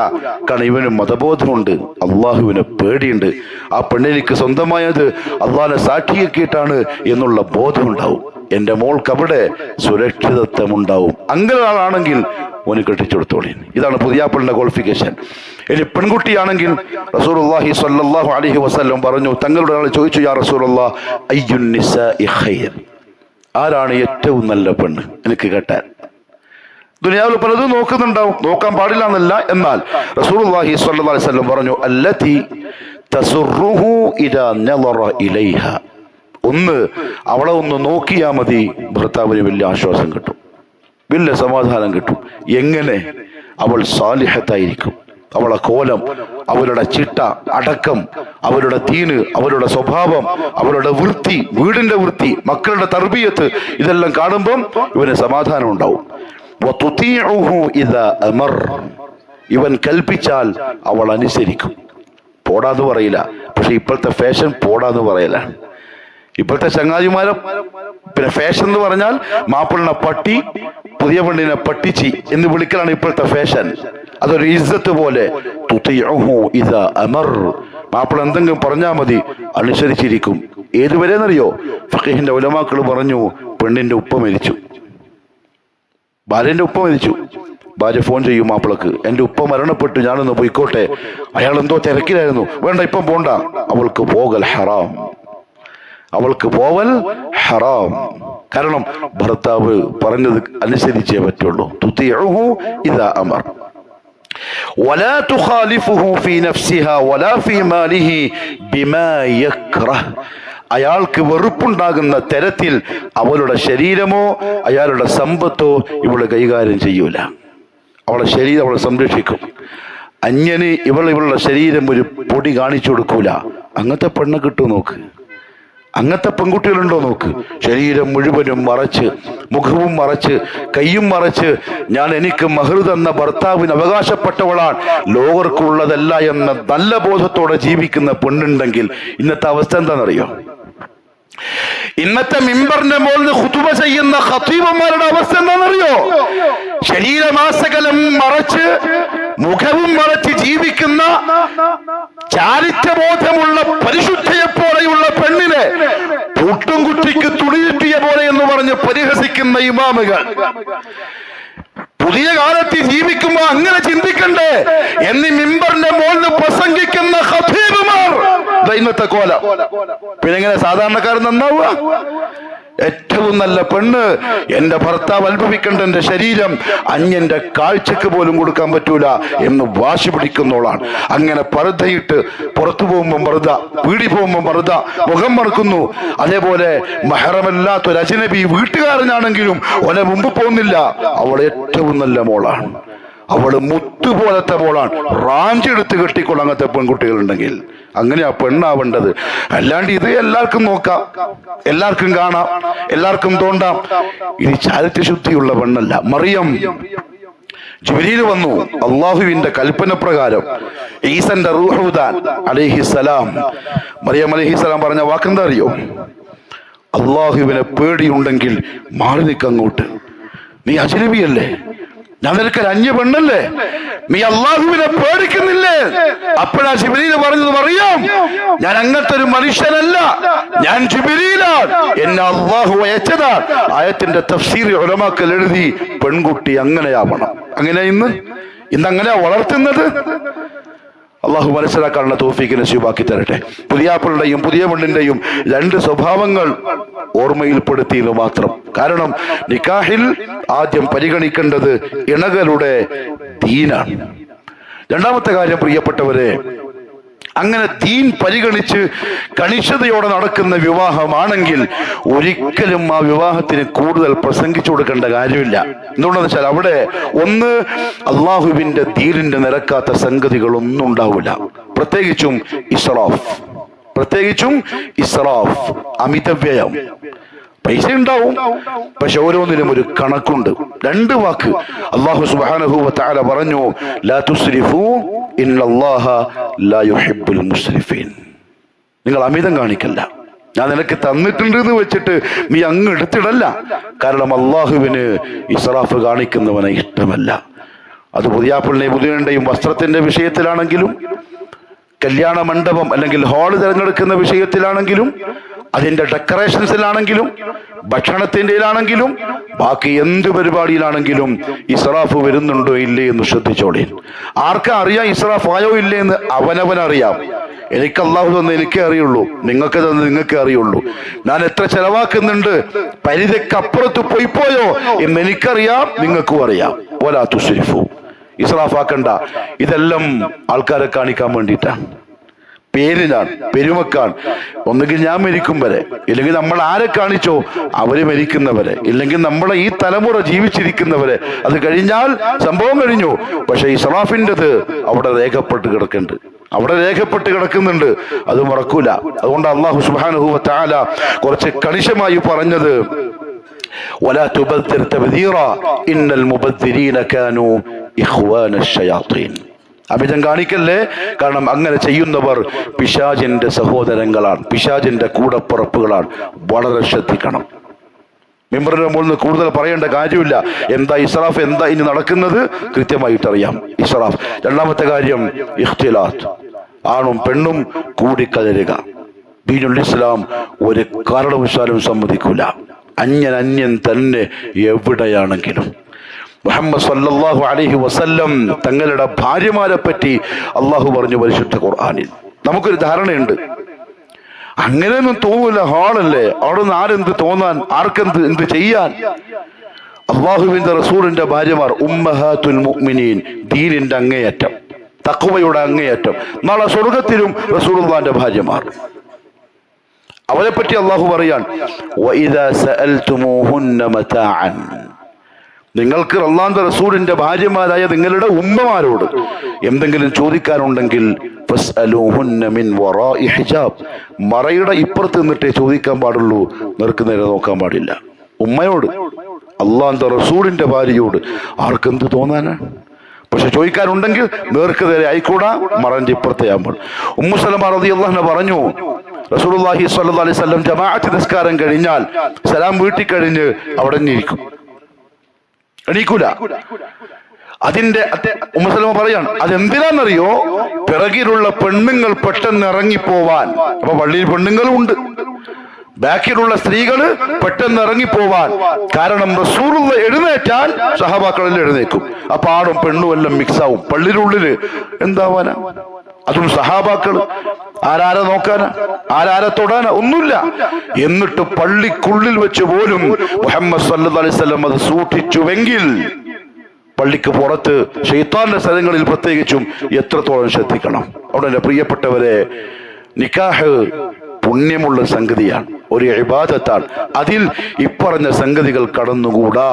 കാരണം ഇവന് മതബോധമുണ്ട്, അള്ളാഹുവിനെ പേടിയുണ്ട്, ആ പെണ്ണിനിക്ക് സ്വന്തമായത് അള്ളാഹിനെ സാക്ഷിയാക്കിയിട്ടാണ് എന്നുള്ള ബോധമുണ്ടാവും. എന്റെ മോൾക്ക് അവിടെ സുരക്ഷിതത്വം ഉണ്ടാവും. അങ്ങനെ ആളാണെങ്കിൽ ഓന് കെട്ടിച്ചെടുത്തോളി. ഇതാണ് പുതിയാപ്പിളിന്റെ ക്വാളിഫിക്കേഷൻ. ഇനി പെൺകുട്ടിയാണെങ്കിൽ റസൂലുള്ളാഹി സ്വല്ലല്ലാഹു അലൈഹി വസല്ലം പറഞ്ഞു, തങ്ങളുടെ ആൾ ചോദിച്ചു, യാ റസൂലല്ലാഹ് അയ്യുൻ നിസാഇ ഖൈർ, ആരാണ് ഏറ്റവും നല്ല പെണ്ണ് എനിക്ക് കെട്ടാൻ? ദുനിയാവിൽ പലതും നോക്കുന്നുണ്ടാവും, നോക്കാൻ പാടില്ല എന്നല്ല, എന്നാൽ റസൂലുള്ളാഹി സ്വല്ലല്ലാഹു അലൈഹി വസല്ലം പറഞ്ഞു, അല്ലതി തസുറുഹു ഇദാ നളറ ഇലൈഹ, ഒന്ന് അവളെ ഒന്ന് നോക്കിയാൽ മതി, ഭർത്താവിന് വലിയ ആശ്വാസം കിട്ടും, വലിയ സമാധാനം കിട്ടും. എങ്ങനെ? അവൾ സാലിഹത്തായിരിക്കും, അവളുടെ കോലം, അവരുടെ ചിട്ട, അടക്കം, അവരുടെ തീന്, അവരുടെ സ്വഭാവം, അവരുടെ വൃത്തി, വീടിന്റെ വൃത്തി, മക്കളുടെ തർബിയത്ത്, ഇതെല്ലാം കാണുമ്പം ഇവന് സമാധാനം ഉണ്ടാവും. ഇവൻ കൽപ്പിച്ചാൽ അവൾ അനുസരിക്കും. പോടാന്ന് പറയില്ല. പക്ഷെ ഇപ്പോഴത്തെ ഫാഷൻ പോടാന്ന് പറയല. ഇപ്പോഴത്തെ ചങ്ങാതിമാരെ പിന്നെ ഫാഷൻ എന്ന് പറഞ്ഞാൽ മാപ്പിളിനെ പട്ടി, പുതിയ പെണ്ണിനെ പട്ടിച്ചി എന്ന് വിളിക്കലാണ് ഇപ്പോഴത്തെ ഫാഷൻ. അതൊരു ഇസ്സത്ത് പോലെ. മാപ്പിള എന്തെങ്കിലും പറഞ്ഞാൽ മതി, അനുസരിച്ചിരിക്കും. ഏതുവരെന്നറിയോ? ഫഖീഹിന്റെ ഉലമാക്കൾ പറഞ്ഞു, പെണ്ണിന്റെ ഉപ്പ മരിച്ചു, ഭാര്യന്റെ ഉപ്പ മരിച്ചു. ഭാര്യ ഫോൺ ചെയ്യും മാപ്പിളക്ക്, എന്റെ ഉപ്പ മരണപ്പെട്ടു, ഞാനൊന്ന് പോയിക്കോട്ടെ. അയാൾ എന്തോ തിരക്കിലായിരുന്നു. വേണ്ട, ഇപ്പം പോണ്ട. അവൾക്ക് പോകൽ ഹറാം, അവൾക്ക് പോവൽ ഹറാം. കാരണം ഭർത്താവ് പറഞ്ഞത് അനുസരിച്ചേ പറ്റുള്ളൂ. തുതിഉഹു ഇദാ അമർ വലാ തുഖാലിഫുഹു ഫീ നഫ്സിഹാ വലാ ഫീ മാലിഹി ബിമാ യക്റഹ്. അയാൾക്ക് വെറുപ്പുണ്ടാകുന്ന തരത്തിൽ അവളുടെ ശരീരമോ അയാളുടെ സമ്പത്തോ ഇവള് കൈകാര്യം ചെയ്യൂല. അവളെ ശരീരം അവളെ സംരക്ഷിക്കും. അന്യന് ഇവളുടെ ശരീരം ഒരു പൊടി കാണിച്ചു കൊടുക്കൂല. അങ്ങനത്തെ പെണ്ണ് കിട്ടും നോക്ക്. അങ്ങനത്തെ പെൺകുട്ടികളുണ്ടോ നോക്ക്. ശരീരം മുഴുവനും മറച്ച്, മുഖവും മറച്ച്, കയ്യും മറച്ച്, ഞാൻ എനിക്ക് മഹർ തന്ന ഭർത്താവിന് അവകാശപ്പെട്ടവളാണ്, ലോകർക്കുള്ളതല്ല എന്ന നല്ല ബോധത്തോടെ ജീവിക്കുന്ന പെണ്ണുണ്ടെങ്കിൽ ഇന്നത്തെ അവസ്ഥ എന്താണെന്നറിയോ? ഇന്നത്തെ മിമ്പറിന്റെ മുകളിൽ ഖുതുബ ചെയ്യുന്ന ഖതീബന്മാരുടെ അവസ്ഥ എന്താണെന്നറിയോ? ശരീരമാസകലം മറച്ച്, മുഖവും മറച്ച് ജീവിക്കുന്ന ചാരിത്രബോധമുള്ള പരിശുദ്ധയെ പോലെയുള്ള പെണ്ണിനെ പൂട്ടും കുട്ടിക്ക് തുണിയിട്ടിയ പോലെ എന്ന് പറഞ്ഞ് പരിഹസിക്കുന്ന ഇമാമുകൾ. പുതിയ കാലത്ത് ജീവിക്കുമ്പോ അങ്ങനെ ചിന്തിക്കണ്ടേ എന്നീ മിമ്പറിന്റെ മുകളിൽ പ്രസംഗിക്കുന്ന ഖതീബുമാർ ഇന്നത്തെ കോല. പിന്നെ എങ്ങനെ സാധാരണക്കാരൻ നന്നാവുക? ഏറ്റവും നല്ല പെണ്ണ്, എന്റെ ഭർത്താവ് അനുഭവിക്കേണ്ട എന്റെ ശരീരം അന്യന്റെ കാഴ്ചക്ക് പോലും കൊടുക്കാൻ പറ്റൂല എന്ന് വാശി പിടിക്കുന്നോളാണ്. അങ്ങനെ പർദ്ദയിട്ട് പുറത്തു പോകുമ്പോൾ പർദ്ദ, വീടി പോകുമ്പോൾ പർദ്ദ, മുഖം മറക്കുന്നു. അതേപോലെ മഹറമല്ലാത്തൊരു അജ്നബി വീട്ടുകാരനാണെങ്കിലും ഒലെ മുമ്പ് പോകുന്നില്ല. അവൾ ഏറ്റവും നല്ല മോളാണ്. അവള് മുത്തുപോലത്തെ മോളാണ്. റാഞ്ചെടുത്ത് കെട്ടിക്കൊള്ളും അങ്ങനത്തെ പെൺകുട്ടികളുണ്ടെങ്കിൽ. അങ്ങനെയാ പെണ്ണാവേണ്ടത്. അല്ലാണ്ട് ഇത് എല്ലാവർക്കും നോക്കാം, എല്ലാവർക്കും കാണാം, എല്ലാവർക്കും തോണ്ടാം. ഇത് ചാരിത്രശുദ്ധിയുള്ള പെണ്ണല്ല. മറിയം ജിബ്രീൽ വന്നു അള്ളാഹുവിന്റെ കൽപ്പന പ്രകാരം ഈസന്റെ റൂഹുദാൻ അലൈഹിസ്സലാം, മറിയം അലൈഹിസ്സലാം പറഞ്ഞ വാക്കെന്താ അറിയോ? അള്ളാഹുവിനെ പേടിയുണ്ടെങ്കിൽ മാറി നിൽക്കങ്ങോട്ട്. നീ അജ്നബിയല്ലേ, ഞാൻ നിനക്കൊരു അന്യ പെണ്ണല്ലേ, നീ അള്ളാഹുവിനെ പേടിക്കുന്നില്ലേ? അപ്പോഴാ ജിബ്രീൽ പറഞ്ഞത്, അറിയാം ഞാൻ അങ്ങനത്തെ ഒരു മനുഷ്യനല്ല, ഞാൻ ജിബ്രീലാണ്, എന്നെ അള്ളാഹു അയച്ചതാണ്. ആയത്തിന്റെ തഫ്സീർ ഉലമാക്കൾ എഴുതി, പെൺകുട്ടി അങ്ങനെയാവണം. അങ്ങനെ ഇന്ന് അങ്ങനെയാ വളർത്തുന്നത്. അള്ളാഹു മനസ്സിലാക്കാനുള്ള തൗഫീഖ് നസീബാക്കി തരട്ടെ. പുതിയാപ്പിളുടെയും പുതിയ പെണ്ണിന്റെയും രണ്ട് സ്വഭാവങ്ങൾ ഓർമ്മയിൽപ്പെടുത്തിയെന്ന് മാത്രം. കാരണം നിക്കാഹിൽ ആദ്യം പരിഗണിക്കേണ്ടത് ഇണകളുടെ ദീനാണ്. രണ്ടാമത്തെ കാര്യം, പ്രിയപ്പെട്ടവരെ, അങ്ങനെ ദീൻ പരിഗണിച്ച് കണിശതയോടെ നടക്കുന്ന വിവാഹമാണെങ്കിൽ ഒരിക്കലും ആ വിവാഹത്തിന് കൂടുതൽ പ്രസംഗിച്ചു കൊടുക്കേണ്ട കാര്യമില്ല. എന്തുകൊണ്ടെന്ന് വെച്ചാൽ അവിടെ ഒന്ന് അള്ളാഹുവിന്റെ ദീനിന്റെ നിരക്കാത്ത സംഗതികളൊന്നും ഉണ്ടാവില്ല. പ്രത്യേകിച്ചും ഇസ്റാഫ്, അമിതവ്യയം. പൈസ ഉണ്ടാവും, പക്ഷെ ഓരോന്നിനും ഒരു കണക്കുണ്ട്. രണ്ട് വാക്ക് അല്ലാഹു സുബ്ഹാനഹു വ തആല പറഞ്ഞു, ലാ തുസ്രിഫു ഇന്നല്ലാഹ ലാ യുഹിബ്ബുൽ മുസ്രിഫീൻ. നിങ്ങൾ അമിതം കാണിക്കല്ല. ഞാൻ നിനക്ക് തന്നിട്ടുണ്ട് എന്ന് വെച്ചിട്ട് നീ അങ്ങ് എടുത്തിടല്ല. കാരണം അള്ളാഹുവിന് ഇസ്റാഫ് കാണിക്കുന്നവനെ ഇഷ്ടമല്ല. അത് പുതിയാപ്പിളിനെയും പുതിയന്റെയും വസ്ത്രത്തിന്റെ വിഷയത്തിലാണെങ്കിലും, കല്യാണ മണ്ഡപം അല്ലെങ്കിൽ ഹാള് തിരഞ്ഞെടുക്കുന്ന വിഷയത്തിലാണെങ്കിലും, അതിന്റെ ഡെക്കറേഷൻസിലാണെങ്കിലും, ഭക്ഷണത്തിൻ്റെയിലാണെങ്കിലും, ബാക്കി എന്ത് പരിപാടിയിലാണെങ്കിലും ഇസ്റാഫ് വരുന്നുണ്ടോ ഇല്ലേ എന്ന് ശ്രദ്ധിച്ചോളേ. ആർക്കാ അറിയാം ഇസ്റാഫ് ആയോ ഇല്ലേ എന്ന്? അവനവനറിയാം. എനിക്ക് അള്ളാഹു തന്നെ എനിക്കേ അറിയുള്ളൂ, നിങ്ങൾക്ക് തന്നെ നിങ്ങൾക്കേ അറിയുള്ളൂ. ഞാൻ എത്ര ചെലവാക്കുന്നുണ്ട്, പരിധിക്കപ്പുറത്ത് പോയോ എന്ന് എനിക്കറിയാം, നിങ്ങൾക്കും അറിയാം. വലാ തുസ്രിഫു, ഇസ്റാഫാക്കണ്ട. ഇതെല്ലാം ആൾക്കാരെ കാണിക്കാൻ വേണ്ടിയിട്ടാണ്. പേരിനാണ്, പെരുമക്കാണ്. ഒന്നുകിൽ ഞാൻ മരിക്കും വരെ, ഇല്ലെങ്കിൽ നമ്മൾ ആരെ കാണിച്ചോ അവര് മരിക്കുന്നവരെ, ഇല്ലെങ്കിൽ നമ്മളെ ഈ തലമുറ ജീവിച്ചിരിക്കുന്നവരെ. അത് കഴിഞ്ഞാൽ സംഭവം കഴിഞ്ഞു. പക്ഷെ ഇസ്രാഫിൻ്റെത് അവിടെ രേഖപ്പെട്ട് കിടക്കുന്നുണ്ട്, അത് മറക്കൂല. അതുകൊണ്ട് അല്ലാഹു സുബ്ഹാനഹു വ തആല കുറച്ച് കണിശമായി പറഞ്ഞത് വലാ തുബദ്ദിർ തബ്ദീറാ ഇന്നൽ മുബദ്ദിരീന കാനൂ ഇഖ്വാനശ് ശയാത്തീൻ. അമിതം കാണിക്കല്ലേ, കാരണം അങ്ങനെ ചെയ്യുന്നവർ പിശാചിന്റെ സഹോദരങ്ങളാണ്, പിശാചിന്റെ കൂടപ്പുറപ്പുകളാണ്. വളരെ ശ്രദ്ധിക്കണം. മിമ്പറിന്റെ മുകളിൽ നിന്ന് കൂടുതൽ പറയേണ്ട കാര്യമില്ല. എന്താ ഇസ്രാഫ്, എന്താ ഇനി നടക്കുന്നത് കൃത്യമായിട്ടറിയാം. ഇസ്രാഫ്. രണ്ടാമത്തെ കാര്യം ഇഖ്തിലാത്ത്, ആണും പെണ്ണും കൂടിക്കലരുക. ദീനുൽ ഇസ്ലാം ഒരു കാരണവശാലും സമ്മതിക്കൂല. അന്യൻ തന്നെ എവിടെയാണെങ്കിലും. മുഹമ്മദ് സല്ലല്ലാഹു അലൈഹി വസല്ലം തങ്ങളുടെ ഭാര്യമാരെ പറ്റി അള്ളാഹു പറഞ്ഞു പരിശുദ്ധ ഖുർആനിൽ. നമുക്കൊരു ധാരണയുണ്ട്, അങ്ങനെയൊന്നും തോന്നൂല, ഹാളല്ലേ, അവിടെ നിന്ന് ആരെന്ത് തോന്നാൻ, എന്ത് ചെയ്യാൻ. അള്ളാഹുവിന്റെ റസൂലിന്റെ ഭാര്യമാർ ഉമ്മഹാത്തുൽ മുഅ്മിനീൻ, ദീനിന്റെ അങ്ങേയറ്റം, തഖ്വയുടെ അങ്ങേയറ്റം. നാളെ സ്വർഗത്തിലും റസൂലുള്ളാഹിന്റെ ഭാര്യമാർ. അവരെ പറ്റി അള്ളാഹു പറയാൻ വഇദാ സഅൽതുമൂഹുന്ന മതാഅൻ, നിങ്ങൾക്ക് അല്ലാഹുവിന്റെ റസൂലിന്റെ ഭാര്യമാരായ നിങ്ങളുടെ ഉമ്മമാരോട് എന്തെങ്കിലും ചോദിക്കാനുണ്ടെങ്കിൽ ഫസ്അലൂഹുന്ന മിൻ വറാഇ ഹിജാബ്, മറയുടെ ഇപ്പുറത്ത് നിന്നിട്ടേ ചോദിക്കാൻ പാടുള്ളൂ, നേർക്ക് നേരെ നോക്കാൻ പാടില്ല. ഉമ്മയോട്, അല്ലാഹുവിന്റെ റസൂലിന്റെ ഭാര്യയോട് ആർക്കെന്ത് തോന്നാനാണ്? പക്ഷെ ചോദിക്കാനുണ്ടെങ്കിൽ നേർക്ക് നേരെ ആയിക്കൂടാ, മറന്റെ ഇപ്പുറത്തെ ആകുമ്പോൾ. ഉമ്മു സലമ റളിയല്ലാഹു അൻഹ പറഞ്ഞു, റസൂലുള്ളാഹി സ്വല്ലല്ലാഹു അലൈഹി വസല്ലം ജമാഅത്ത് നിസ്കാരം കഴിഞ്ഞാൽ സലാം വീട്ടി കഴിഞ്ഞ് അവിടെ ഇരിക്കും, എണീക്കൂല. അതിന്റെ ഉമ്മു സലമ പറയാണ്, അതെന്തിനാണെന്നറിയോ? പിറകിലുള്ള പെണ്ണുങ്ങൾ പെട്ടെന്ന് ഇറങ്ങിപ്പോവാൻ. അപ്പൊ പള്ളിയിൽ പെണ്ണുങ്ങളും ഉണ്ട്, ബാക്കിലുള്ള സ്ത്രീകള് പെട്ടെന്ന് ഇറങ്ങിപ്പോവാൻ. കാരണം റസൂലുള്ള എഴുന്നേറ്റാൽ സഹാബാക്കളെല്ലാം എഴുന്നേക്കും. അപ്പൊ ആണും പെണ്ണും എല്ലാം മിക്സ് ആവും. പള്ളിയിലുള്ളില് എന്താവാനാ? അതും സഹാബാക്കള്. ആരാരെ നോക്കാനാ, ആരാരെ തൊടാനാ? ഒന്നുമില്ല. എന്നിട്ട് പള്ളിക്കുള്ളിൽ വെച്ച് പോലും മുഹമ്മദ് സല്ലല്ലാഹു അലൈഹി വസല്ലം അത് സൂക്ഷിച്ചുവെങ്കിൽ പള്ളിക്ക് പുറത്ത് ശൈത്താന്റെ സ്ഥലങ്ങളിൽ പ്രത്യേകിച്ചും എത്രത്തോളം ശ്രദ്ധിക്കണം. അവിടെ എന്റെ പ്രിയപ്പെട്ടവരെ, നിക്കാഹ് പുണ്യമുള്ള സംഗതിയാണ്, ഒരു ഇബാദത്താണ്. അതിൽ ഇപ്പറഞ്ഞ സംഗതികൾ കടന്നുകൂടാ.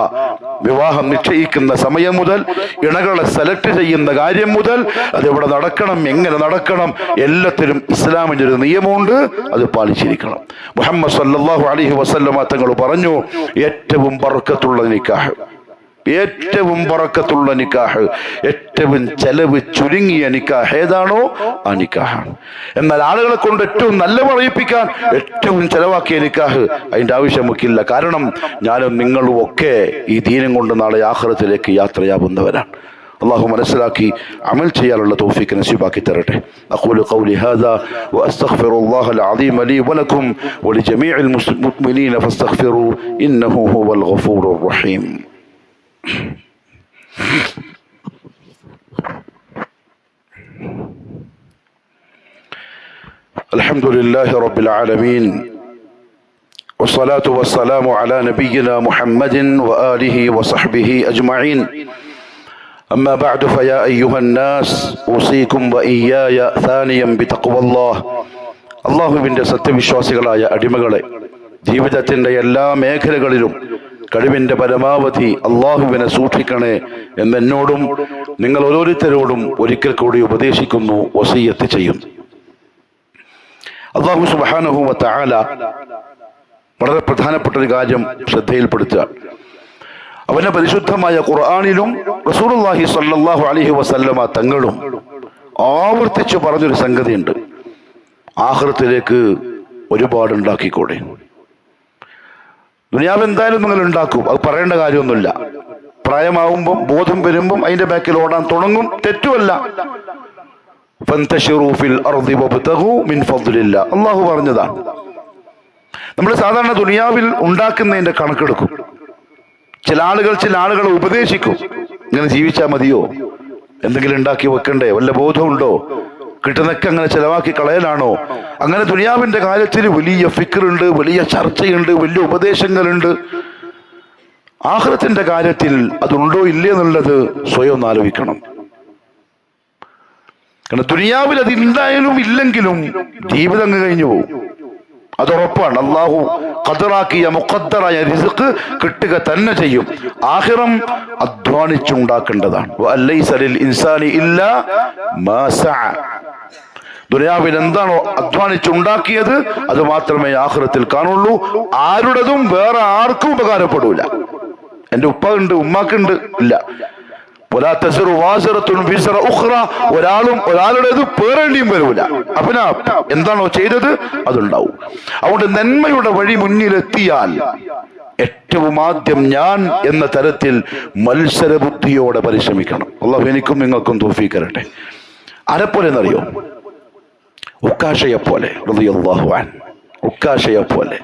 വിവാഹം നിശ്ചയിക്കുന്ന സമയം മുതൽ, ഇണകളെ സെലക്ട് ചെയ്യുന്ന കാര്യം മുതൽ, അതെവിടെ നടക്കണം, എങ്ങനെ നടക്കണം, എല്ലാത്തിലും ഇസ്ലാമിന്റെ ഒരു നിയമമുണ്ട്, അത് പാലിച്ചിരിക്കണം. മുഹമ്മദ് സല്ലല്ലാഹു അലൈഹി വസല്ലമ തങ്ങൾ പറഞ്ഞു, ഏറ്റവും ബർക്കത്തുള്ള നിക്കാഹ്, ഏറ്റവും ബറക്കത്തുള്ള നിക്കാഹ്, ഏറ്റവും ചെലവ് ചുരുങ്ങിയ നിക്കാഹ് ഏതാണോ ആ നിക്കാഹാണ്. എന്നാൽ ആളുകളെ കൊണ്ട് ഏറ്റവും നല്ല പറയിപ്പിക്കാൻ ഏറ്റവും ചെലവാക്കിയ നിക്കാഹ്, അതിന്റെ ആവശ്യം നമുക്കില്ല. കാരണം ഞാനും നിങ്ങളും ഒക്കെ ഈ ദീനം കൊണ്ട് നാളെ ആഖിറത്തിലേക്ക് യാത്രയാവുന്നവരാണ്. അല്ലാഹു മനസ്സിലാക്കി അമൽ ചെയ്യാനുള്ള തൗഫീഖ് നസീബാക്കി തരട്ടെ. അഖൂലു ഖൗലി ഹാദാ വഅസ്തഗ്ഫിറുല്ലാഹൽ അദീം ലീ വലക്കും വലിജമീഇൽ മുഅ്മിനീന ഫസ്തഗ്ഫിറൂ ഇന്നഹു ഹുവൽ ഗഫൂറുർ റഹീം. الحمد لله رب العالمين والصلاة والسلام على نبينا محمد وآله وصحبه أجمعين. أما بعد فيا أيها الناس أوصيكم وإياي ثانيا بتقوى الله. അള്ളാഹുവിന്റെ സത്യവിശ്വാസികളായ അടിമകളെ, ജീവിതത്തിന്റെ എല്ലാ മേഖലകളിലും കഴിവിന്റെ പരമാവധി അള്ളാഹുവിനെ സൂക്ഷിക്കണേ എന്നെന്നോടും നിങ്ങൾ ഓരോരുത്തരോടും ഒരിക്കൽ കൂടി ഉപദേശിക്കുന്നു, വസിയ്യത്ത് ചെയ്യും. അല്ലാഹു സുബ്ഹാനഹു വ തആല വളരെ പ്രധാനപ്പെട്ട ഒരു കാര്യം ശ്രദ്ധയിൽപ്പെടുത്തുക. അവന്റെ പരിശുദ്ധമായ ഖുർആനിലും റസൂലുള്ളാഹി സ്വല്ലല്ലാഹു അലൈഹി വസല്ലമ തങ്ങളും ആവർത്തിച്ചു പറഞ്ഞൊരു സംഗതിയുണ്ട്. ആഖിറത്തിലേക്ക് ഒരുപാട് ഉണ്ടാക്കിക്കൂടെ? ദുനിയാവ് എന്തായാലും നിങ്ങൾ ഉണ്ടാക്കും, അത് പറയേണ്ട കാര്യമൊന്നുമില്ല. പ്രായമാവുമ്പം, ബോധം വരുമ്പം അതിന്റെ ബാക്കിൽ ഓടാൻ തുടങ്ങും, തെറ്റുമല്ല. അള്ളാഹു പറഞ്ഞതാണ്. നമ്മൾ സാധാരണ ദുനിയാവിൽ ഉണ്ടാക്കുന്നതിന്റെ കണക്കെടുക്കും. ചില ആളുകളെ ഉപദേശിക്കും, ഇങ്ങനെ ജീവിച്ചാൽ മതിയോ, എന്തെങ്കിലും ഉണ്ടാക്കി വെക്കണ്ടേ, വല്ല ബോധമുണ്ടോ, കിട്ടുന്നൊക്കെ അങ്ങനെ ചെലവാക്കി കളയലാണോ? അങ്ങനെ ദുനിയാവിന്റെ കാര്യത്തിൽ വലിയ ഫിക്റുണ്ട്, വലിയ ചർച്ചയുണ്ട്, വലിയ ഉപദേശങ്ങളുണ്ട്. ആഖിറത്തിന്റെ കാര്യത്തിൽ അതുണ്ടോ ഇല്ലേ എന്നുള്ളത് സ്വയം ഒന്ന് ആലോചിക്കണം. കാരണം ദുനിയാവിൽ അത് ഉണ്ടായാലും ഇല്ലെങ്കിലും ജീവിതം അങ്ങ് കഴിഞ്ഞു പോകും, അതുറപ്പാണ്. അള്ളാഹു ഖദറാക്കിയ മുഖദ്ദറായ റിസ്ക് കിട്ടുക തന്നെ ചെയ്യും. ആഖിറം അധ്വാനിച്ചുണ്ടാക്കേണ്ടതാണ്. വലൈസ ലിൽ ഇൻസാനി ഇല്ലാ മാ സഅ. ദുനിയാവിൽ എന്താണോ അധ്വാനിച്ചുണ്ടാക്കിയത് അത് മാത്രമേ ആഖിറത്തിൽ കാണുള്ളൂ. ആരുടേതും വേറെ ആർക്കും ഉപകാരപ്പെടൂല. എന്റെ ഉപ്പ ഉണ്ട്, ഉമ്മാക്കുണ്ട്, ഇല്ല. ഒരാളുടേത് പേറേണ്ടിയും വരൂല. അപ്പന എന്താണോ ചെയ്തത് അതുണ്ടാവും. അതുകൊണ്ട് നന്മയുടെ വഴി മുന്നിലെത്തിയാൽ ഏറ്റവും ആദ്യം ഞാൻ എന്ന തരത്തിൽ മത്സരബുദ്ധിയോടെ പരിശ്രമിക്കണം. അല്ലാഹു എനിക്കും നിങ്ങൾക്കും തൗഫീഖ് തരട്ടെ. ആരെപ്പോലെ എന്നറിയോ? ഉക്കാശയെ പോലെ റളിയല്ലാഹു അൻഹു. ഉക്കാശയെ പോലെ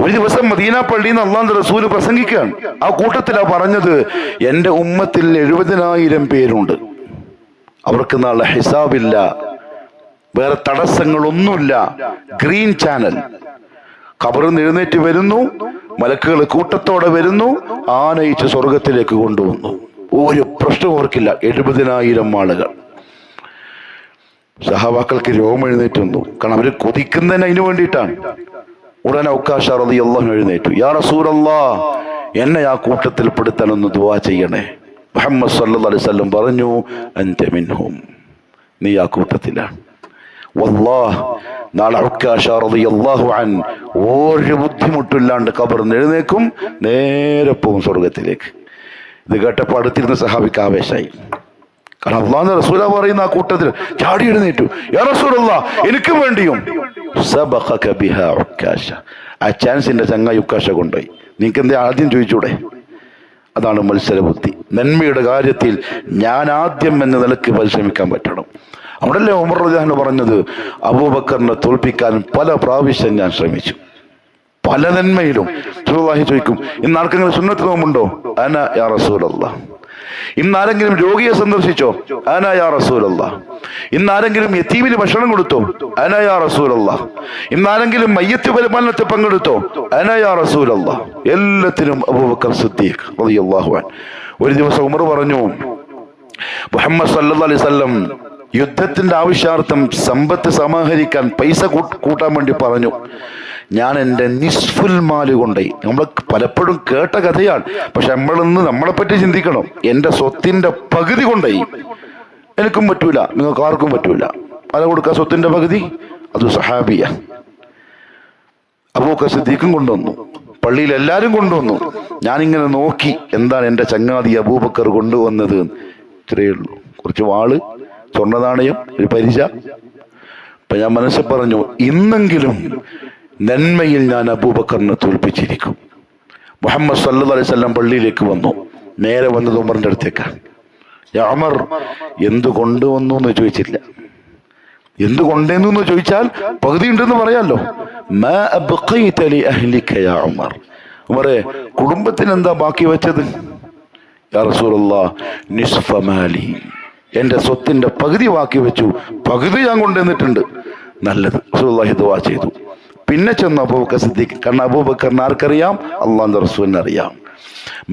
ഒരു ദിവസം മദീന പള്ളിയിൽ നിന്ന് അല്ലാഹുവിന്റെ റസൂൽ പ്രസംഗിക്കുകയാണ്. ആ കൂട്ടത്തിലാ പറഞ്ഞത്, എന്റെ ഉമ്മത്തിൽ 70,000 പേരുണ്ട്, അവർക്ക് നാളെ ഹിസാബില്ല, വേറെ തടസ്സങ്ങളൊന്നുമില്ല. Green channel. ഖബറിൽ നിന്ന് എഴുന്നേറ്റ് വരുന്നു, മലക്കുകൾ കൂട്ടത്തോടെ വരുന്നു, ആനയിച്ച് സ്വർഗത്തിലേക്ക് കൊണ്ടുവന്നു. ഒരു പ്രശ്നവും അവർക്കില്ല. 70,000 ആളുകൾ. സഹാബാക്കൾക്ക് രോമം എഴുന്നേറ്റ് വന്നു. കാരണം അവര് കൊതിക്കുന്നതിന് അതിനു വേണ്ടിയിട്ടാണ്. ഉടനെ ഉക്കാശ റളിയല്ലാഹു അൻഹു എഴുന്നേറ്റു. യാ റസൂലല്ലാഹ്, എന്നെ ആ കൂട്ടത്തിൽ പെടുത്താൻ ഒന്ന് ദുആ ചെയ്യണേ. മുഹമ്മദ് സല്ലല്ലാഹു അലൈഹി വസല്ലം പറഞ്ഞു, അൻത മിൻഹും, നീ ആ കൂട്ടത്തിലാണ്. വല്ലാഹ്, നാളെ ഉക്കാശ റളിയല്ലാഹു അൻഹു ഒരു ബുദ്ധിമുട്ടില്ലാണ്ട് ഖബറിൽ നിന്ന് എഴുന്നേക്കും, നേരെ പോകും സ്വർഗത്തിലേക്ക്. ഇത് കേട്ടപ്പോൾ അടുത്തിരുന്ന സഹാബിക്ക് ആവേശമായി. കാരണം അല്ലാഹുവിന്റെ റസൂലാ പറയുന്ന ആ കൂട്ടത്തിൽ ചാടി എഴുന്നേറ്റു. യാ റസൂലല്ലാഹ്, എനിക്കും വേണ്ടിയും. സബഖക ബിഹാ ഉക്കാശ. ആ ചാൻസിന്റെ ചങ്ങായി ഉക്കാശ കൊണ്ടുപോയി. നിങ്ങൾക്ക് എന്താ ആദ്യം ചോദിച്ചൂടെ? അതാണ് മത്സരബുദ്ധി. നന്മയുടെ കാര്യത്തിൽ ഞാൻ ആദ്യം എന്ന നിലക്ക് പരിശ്രമിക്കാൻ പറ്റണം. അവിടെല്ലേ ഉമർ റളിയല്ലാഹു അൻഹു പറഞ്ഞത്, അബൂബക്കറിനെ തോൽപ്പിക്കാൻ പല പ്രാവശ്യം ഞാൻ ശ്രമിച്ചു, പല നന്മയിലും. റസൂലുള്ളാഹി ചോദിക്കും, ഇന്ന് ആർക്കെങ്കിലും സുന്നത്ത് നോമ്പുണ്ടോ? അന യാ റസൂലല്ലാഹ്. ഇന്നാരെങ്കിലും രോഗിയെ സന്ദർശിച്ചോ? അന യാ റസൂലല്ലാഹ്. ഇന്നാരെങ്കിലും യതീമിന് ഭക്ഷണം കൊടുത്തോ? അന യാ റസൂലല്ലാഹ്. ഇന്നാരെങ്കിലും മയ്യത്ത് പരിപാലനത്തിൽ പങ്കെടുത്തോ? അന യാ റസൂലല്ലാഹ്. എല്ലാത്തിനും അബൂബക്കർ സിദ്ദീഖ് റളിയല്ലാഹു അൻഹു. ഒരു ദിവസം ഉമർ പറഞ്ഞു, മുഹമ്മദ് സല്ലല്ലാഹു അലൈഹി വസല്ലം യുദ്ധത്തിന്റെ ആവശ്യാർത്ഥം സമ്പത്ത് സമാഹരിക്കാൻ പൈസ കൂട്ടാൻ വേണ്ടി പറഞ്ഞു. ഞാൻ എൻ്റെ നിസ്ഫുൽ മാല് കൊണ്ടേ, നമ്മൾ പലപ്പോഴും കേട്ട കഥയാണ്, പക്ഷെ നമ്മളിന്ന് നമ്മളെ പറ്റി ചിന്തിക്കണം. എൻ്റെ സ്വത്തിന്റെ പകുതി കൊണ്ടേ. എനിക്കും പറ്റൂല, നിങ്ങൾക്ക് ആർക്കും പറ്റൂല. അല കൊടുക്കുക സ്വത്തിന്റെ പകുതി. അത് സഹാബിയ. അബൂബക്കർ സിദ്ദീഖും കൊണ്ടുവന്നു, പള്ളിയിൽ എല്ലാരും കൊണ്ടുവന്നു. ഞാനിങ്ങനെ നോക്കി, എന്താണ് എൻ്റെ ചങ്ങാതി അബൂബക്കർ കൊണ്ടുവന്നത്? ഇത്രയേ ഉള്ളൂ, കുറച്ച് വാള്, സ്വർണ്ണ നാണയം, ഒരു പരിച. അപ്പൊ ഞാൻ മനസ്സിൽ പറഞ്ഞു, ഇന്നെങ്കിലും നന്മയിൽ ഞാൻ അബൂബക്കറിനെ തോൽപ്പിച്ചിരിക്കും. മുഹമ്മദ് സല്ലല്ലാഹു അലൈഹി വസല്ലം പള്ളിയിലേക്ക് വന്നു. നേരെ വന്നത് ഉമറിന്റെ അടുത്തേക്കാണ്. യാ ഉമർ, എന്തു കൊണ്ടുവന്നു എന്ന് ചോദിച്ചില്ല. എന്തു കൊണ്ടുവന്നു ചോദിച്ചാൽ പകുതി ഉണ്ടെന്ന് പറയാമല്ലോ. മാ അബ്ഖൈത ലി അഹ്ലിക യാ ഉമർ. ഉമറേ, കുടുംബത്തിന് എന്താ ബാക്കി വെച്ചത്? യാ റസൂലല്ലാഹ്, നിസ്ഫ മാലി, എന്റെ സ്വത്തിന്റെ പകുതി ബാക്കി വെച്ചു, പകുതി ഞാൻ കൊണ്ടുവന്നിട്ടുണ്ട്. നല്ലത്. റസൂലുള്ളാഹി ദുആ ചെയ്തു. പിന്നെ ചെന്ന് അബൂബക്കർ സിദ്ദീഖ്. കാരണം അബൂബക്കറിനെ ആർക്കറിയാം? അല്ലാഹുവിന്റെ റസൂലിനെ അറിയാം.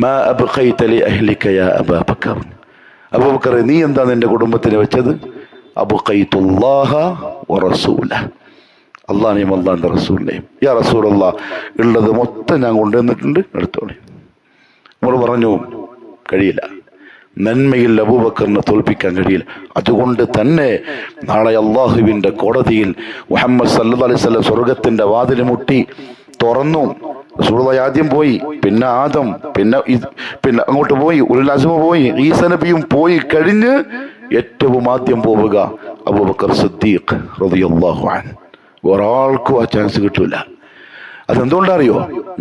മാ അബ്ഖൈത ലി അഹ്ലിക യാ അബൂബക്കർ. അബൂബക്കർ, നീ എന്താ നിന്റെ കുടുംബത്തിന് വെച്ചത്? അബ്ഖൈതുല്ലാഹ വറസൂലഹ. അല്ലാഹുവിനെയും അല്ലാഹുവിന്റെ റസൂലിനെയും. യാ റസൂലല്ലാഹ്, ഉള്ളത് മൊത്തം ഞാൻ കൊണ്ടുവന്നിട്ടുണ്ട്, എടുത്തോളി. നമ്മൾ പറഞ്ഞു, കഴിയില്ല. നന്മയിൽ അബൂബക്കറിനെ തോൽപ്പിക്കാൻ കഴിയില്ല. അതുകൊണ്ട് തന്നെ നാളെ അള്ളാഹുവിന്റെ കോടതിയിൽ മുഹമ്മദ് സല്ലല്ലാഹു അലൈഹി വസല്ലം സ്വർഗത്തിന്റെ വാതിൽ മുട്ടി തുറന്നു. റസൂലുള്ളാഹി ആദ്യം പോയി, പിന്നെ ആദം, പിന്നെ അങ്ങോട്ട് പോയി, ഉലുൽ അസ്മ പോയി, ഈസ നബിയും പോയി കഴിഞ്ഞ് ഏറ്റവും ആദ്യം പോവുക അബൂബക്കർ സിദ്ദീഖ് റളിയല്ലാഹു അൻഹു. ഒരാൾക്കും ആ ചാൻസ് കിട്ടൂല. അതെന്തുകൊണ്ടറിയോ?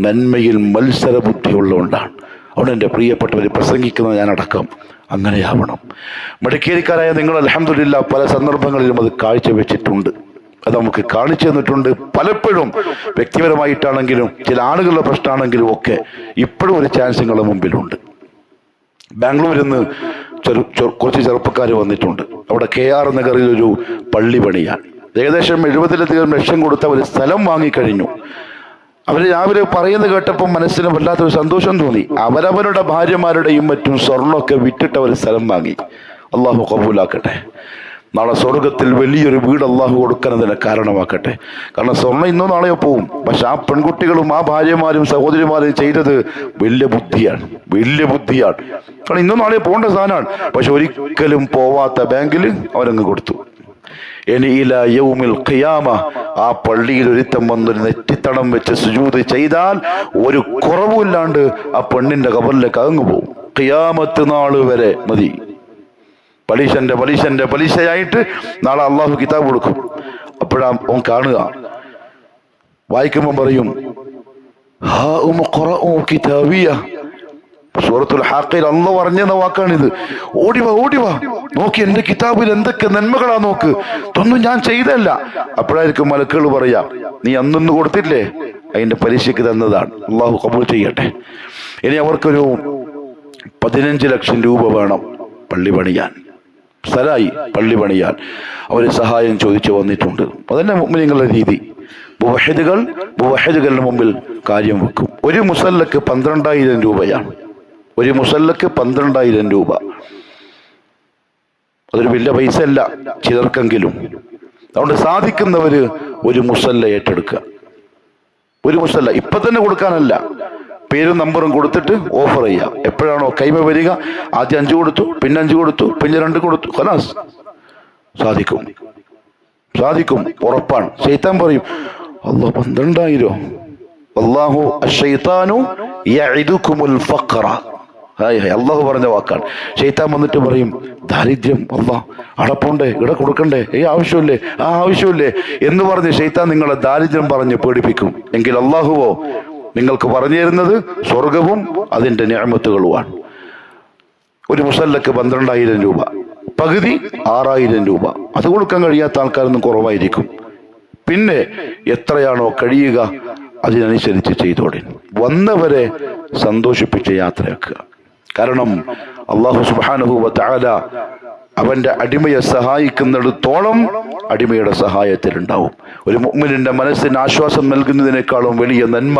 നന്മയിൽ മത്സര ബുദ്ധി ഉള്ളതുകൊണ്ടാണ്. അവിടെ എൻ്റെ പ്രിയപ്പെട്ടവർ പ്രസംഗിക്കുന്നത് ഞാനടക്കം അങ്ങനെയാവണം. മടിക്കേരിക്കാരായ നിങ്ങൾ അൽഹംദുലില്ലാ പല സന്ദർഭങ്ങളിലും അത് കാഴ്ചവെച്ചിട്ടുണ്ട്. അത് നമുക്ക് കാണിച്ചു തന്നിട്ടുണ്ട്. പലപ്പോഴും വ്യക്തിപരമായിട്ടാണെങ്കിലും ചില ആളുകളുടെ പ്രശ്നമാണെങ്കിലും ഒക്കെ ഇപ്പോഴും ഒരു ചാൻസ് നിങ്ങളുടെ മുമ്പിലുണ്ട്. ബാംഗ്ലൂരിൽ നിന്ന് കുറച്ച് ചെറുപ്പക്കാർ വന്നിട്ടുണ്ട്. അവിടെ KR നഗറിൽ ഒരു പള്ളി പണിയാൻ ഏകദേശം 70-ലധികം ലക്ഷം കൊടുത്ത ഒരു സ്ഥലം വാങ്ങിക്കഴിഞ്ഞു. അവർ രാവിലെ പറയുന്നത് കേട്ടപ്പോൾ മനസ്സിന് വല്ലാത്തൊരു സന്തോഷം തോന്നി. അവരവരുടെ ഭാര്യമാരുടെയും മറ്റും സ്വർണ്ണമൊക്കെ വിറ്റിട്ട് അവർ സ്ഥലം വാങ്ങി. അള്ളാഹു കബൂലാക്കട്ടെ. നാളെ സ്വർഗത്തിൽ വലിയൊരു വീട് അള്ളാഹു കൊടുക്കാൻ അതിനെ കാരണമാക്കട്ടെ. കാരണം സ്വർണ്ണം ഇന്നോ നാളെയോ പോവും. പക്ഷെ ആ പെൺകുട്ടികളും ആ ഭാര്യമാരും സഹോദരിമാരും ചെയ്തത് വലിയ ബുദ്ധിയാണ്. കാരണം ഇന്നോ നാളെയോ പോകേണ്ട സാധനമാണ്. പക്ഷെ ഒരിക്കലും പോവാത്ത ബാങ്കിൽ അവരങ്ങ് കൊടുത്തു. ഇനി ഇലാ യൗമിൽ ഖിയാമ ആ പള്ളിയിൽ ഒരുത്തം വന്നൊരു നെറ്റിത്തടം വെച്ച് സുജൂദ് ചെയ്താൽ ഒരു കുറവുമില്ലാണ്ട് ആ പെണ്ണിന്റെ ഖബറിലേക്ക് അങ്ങ് പോകും. ഖിയാമത്ത് നാള് വരെ മതി. പലിശയായിട്ട് നാളെ അള്ളാഹു കിതാബ് കൊടുക്കും. അപ്പോഴാ ഓൻ കാണുക, വായിക്കുമ്പോൾ പറയും സൂറത്തുൽ ഹാഖയിൽ അള്ളാഹു പറഞ്ഞ വാക്കാണിത്. ഓടിവാ നോക്കി, എന്റെ കിതാബിൽ എന്തൊക്കെ നന്മകളാ നോക്ക്, ഇതൊന്നും ഞാൻ ചെയ്തല്ല. അപ്പോഴായിരിക്കും മലക്കുകൾ പറയാ, നീ അന്നൊന്ന് കൊടുത്തില്ലേ, അതിന്റെ പലിശക്ക് തന്നതാണ്. അള്ളാഹു കബൂൽ ചെയ്യട്ടെ. ഇനി അവർക്കൊരു 15 ലക്ഷം രൂപ വേണം പള്ളി പണിയാൻ, സ്ഥലമായി പള്ളി പണിയാൻ. അവർ സഹായം ചോദിച്ചു വന്നിട്ടുണ്ട്. അതന്നെ മുഅ്മിനീങ്ങളുടെ രീതി. മുവഹിദുകളുടെ മുമ്പിൽ കാര്യം വെക്കും. ഒരു മുസല്ലക്ക് 12,000 രൂപയാണ്. ഒരു മുസല്ലക്ക് 12,000 രൂപ. അതൊരു വലിയ പൈസ അല്ല ചിലർക്കെങ്കിലും. അതുകൊണ്ട് സാധിക്കുന്നവര് ഒരു മുസല്ല ഏറ്റെടുക്കുക. ഒരു മുസല്ല ഇപ്പൊ തന്നെ കൊടുക്കാനല്ല, പേരും നമ്പറും കൊടുത്തിട്ട് ഓഫർ ചെയ്യാം. എപ്പോഴാണോ കൈമ വരിക, ആദ്യം 5 കൊടുത്തു, പിന്നെ 5 കൊടുത്തു, പിന്നെ 2 കൊടുത്തു, ഖലാസ്. സാധിക്കും, ഉറപ്പാണ്. ശൈത്താൻ പറയും, അല്ലാഹു 12,000. അല്ലാഹു അശ്ശൈത്താനു യഇദുകുമുൽ ഫഖറ. അള്ളാഹു പറഞ്ഞ വാക്കാണ്. ശൈത്താൻ വന്നിട്ട് പറയും, ദാരിദ്ര്യം അല്ലാഹ് അടപ്പുണ്ടേ, ഇവിടെ കൊടുക്കണ്ടേ, ആവശ്യമില്ലേ എന്ന് പറഞ്ഞ് ശൈത്താൻ നിങ്ങളെ ദാരിദ്ര്യം പറഞ്ഞ് പേടിപ്പിക്കും. എങ്കിൽ അള്ളാഹുവോ നിങ്ങൾക്ക് പറഞ്ഞു തരുന്നത് സ്വർഗവും അതിന്റെ നിഅമത്തുകളുമാണ്. ഒരു മുസല്ലക്ക് 12,000 രൂപ, പകുതി 6,000 രൂപ. അത് കൊടുക്കാൻ കഴിയാത്ത ആൾക്കാരൊന്നും കുറവായിരിക്കും. പിന്നെ എത്രയാണോ കഴിയുക അതിനനുസരിച്ച് ചെയ്തോടെ. വന്നവരെ സന്തോഷിപ്പിച്ച് യാത്രയാക്കുക. കാരണം അല്ലാഹു സുബ്ഹാനഹു വ തആല അവന്റെ അടിമയെ സഹായിക്കുന്നിടത്തോളം അടിമയുടെ സഹായത്തിലുണ്ടാവും. ഒരു മുഅ്മിനിന്റെ മനസ്സിന് ആശ്വാസം നൽകുന്നതിനേക്കാളും വലിയ നന്മ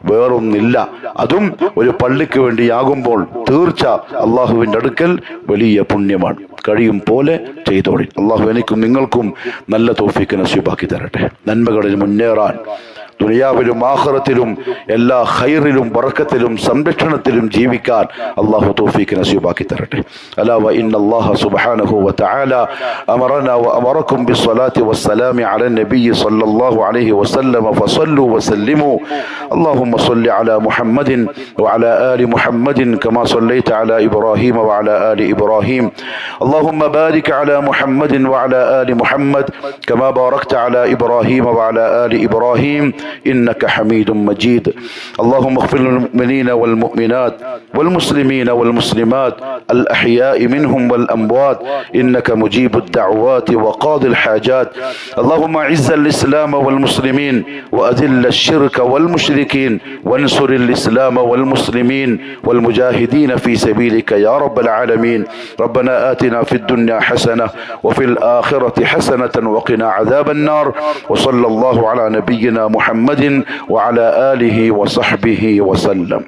വേറൊന്നില്ല. അതും ഒരു പള്ളിക്ക് വേണ്ടിയാകുമ്പോൾ തീർച്ച അള്ളാഹുവിന്റെ അടുക്കൽ വലിയ പുണ്യമാണ്. കഴിയും പോലെ ചെയ്തോളി. അള്ളാഹു എനിക്കും നിങ്ങൾക്കും നല്ല തൗഫീഖ് നസീബാക്കി തരട്ടെ. നന്മകളിൽ മുന്നേറാൻ ദുനിയാവിലും ആഖിറത്തിലും എല്ലാ ഖൈറിലും ബറക്കത്തിലും സംരക്ഷണത്തിലും ജീവിക്കാൻ അല്ലാഹു തൗഫീഖ് നസീബാക്കി തരട്ടെ. അലാ വ ഇന്നല്ലാഹ സുബ്ഹാനഹു വ തആല അമറനാ വ അമറകും ബിസ്സലാത്തി വസ്സലാമി അലാ നബി സല്ലല്ലാഹു അലൈഹി വസല്ലം ഫസല്ലു വസല്ലിമു. അല്ലാഹുമ്മ സ്വല്ലി അലാ മുഹമ്മദിൻ വഅലാ ആലി മുഹമ്മദിൻ കമാ സ്വല്ലൈത അലാ ഇബ്രാഹീം വഅലാ ആലി ഇബ്രാഹീം. അല്ലാഹുമ്മ ബാരിക് അലാ മുഹമ്മദിൻ വഅലാ ആലി മുഹമ്മദ് കമാ ബാറക്ത അലാ ഇബ്രാഹീം വഅലാ ആലി ഇബ്രാഹീം إنك حميد مجيد. اللهم اغفر للمؤمنين والمؤمنات والمسلمين والمسلمات الأحياء منهم والأموات إنك مجيب الدعوات وقاضي الحاجات. اللهم أعز الإسلام والمسلمين وأذل الشرك والمشركين وانصر الإسلام والمسلمين والمجاهدين في سبيلك يا رب العالمين. ربنا آتنا في الدنيا حسنة وفي الآخرة حسنة وقنا عذاب النار. وصلى الله على نبينا محمد وعلى آله وصحبه وسلم.